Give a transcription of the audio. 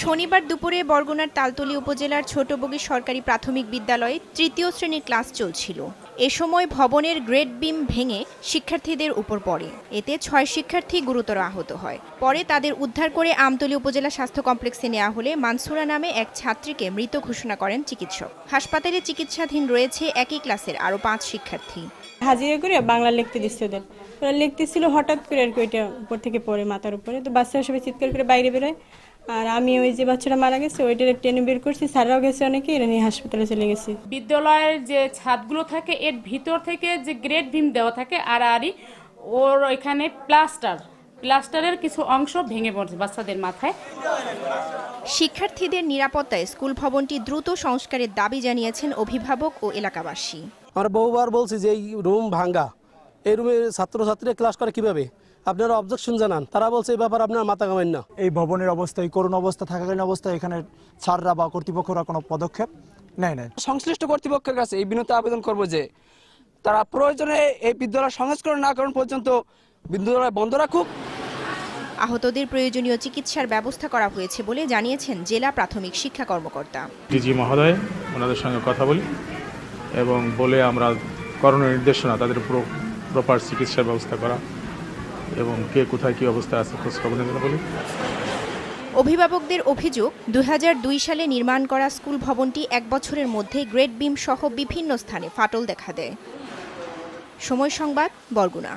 শনিবার দুপুরে বরগুনার তালতলী উপজেলার ছোটবগী সরকারি প্রাথমিক বিদ্যালয়ে তৃতীয় শ্রেণীর ক্লাস চলছিল। এ সময় ভবনের গ্রেড বিম ভেঙে শিক্ষার্থীদের উপর পড়ে। এতে ৬ শিক্ষার্থী গুরুতর আহত হয়। পরে তাদের উদ্ধার করে আমতলী উপজেলা স্বাস্থ্য কমপ্লেক্সে নেওয়া হলে মানসুরা নামে এক ছাত্রীকে মৃত ঘোষণা করেন চিকিৎসক। হাসপাতালে চিকিৎসাধীন রয়েছে একই ক্লাসের আরও ৫ শিক্ষার্থী। হাজিরা করে বাংলা লিখতে দিচ্ছে ওদের, ওরা লিখতেছিল হঠাৎ করে আর কি ওইটা উপর থেকে পড়ে মাথার উপরে, তো বাচ্চারা সবাই চিৎকার করে বাইরে বেরোয়। আর আমি ওই যে বাচ্চাটা মারা গেছে ওইটার টেনে বের করছি, স্যাররাও গেছে অনেকে, এরা নিয়ে হাসপাতালে চলে গেছি। বিদ্যালয়ের যে ছাদগুলো থাকে এর ভিতর থেকে যে গ্রেড বিম দেওয়া থাকে আড়াআড়ি ওর এখানে প্লাস্টারের কিছু অংশ ভেঙে পড়ছে বাচ্চাদের মাথায়। শিক্ষার্থীদের নিরাপত্তায় স্কুল ভবনটি দ্রুত সংস্কারের দাবি জানিয়েছেন অভিভাবক ও এলাকাবাসী। আমরা বহুবার বলছি যে এই রুম ভাঙ্গা, এই রুমে ছাত্রছাত্রীরা ক্লাস করে কিভাবে, আপনারা অবজেকশন জানান। তারা বলছে এই ব্যাপারে আপনারা মাথা ঘামেন না। এই ভবনের অবস্থা, এই করোনা অবস্থা থাকাকালীন অবস্থায় এখানে স্যাররা বা কর্তৃপক্ষরা কোনো পদক্ষেপ নেয় না। সংশ্লিষ্ট কর্তৃপক্ষের কাছে এই বিনীত আবেদন করব যে তারা প্রয়োজনে এই বিদ্যালয় সংস্করণ না করার পর্যন্ত বিদ্যালয় বন্ধ রাখুক। আহতদের প্রয়োজনীয় চিকিৎসার ব্যবস্থা করা হয়েছে বলে জানিয়েছেন জেলা প্রাথমিক শিক্ষা কর্মকর্তা। ডিজি মহোদয় ওনাদের সঙ্গে কথা বলি এবং বলে আমরা করোনা নির্দেশনা তাদের প্রপার চিকিৎসার ব্যবস্থা করা এবং কে কোথায় কী অবস্থা আছে খোঁজ খবর নিতে বলি। অভিভাবকদের অভিযোগ ২০০২ সালে নির্মাণ করা স্কুল ভবনটি ১ বছরের মধ্যে গ্রেড বিম সহ বিভিন্ন স্থানে ফাটল দেখা দেয়। সময় সংবাদ, বরগুনা।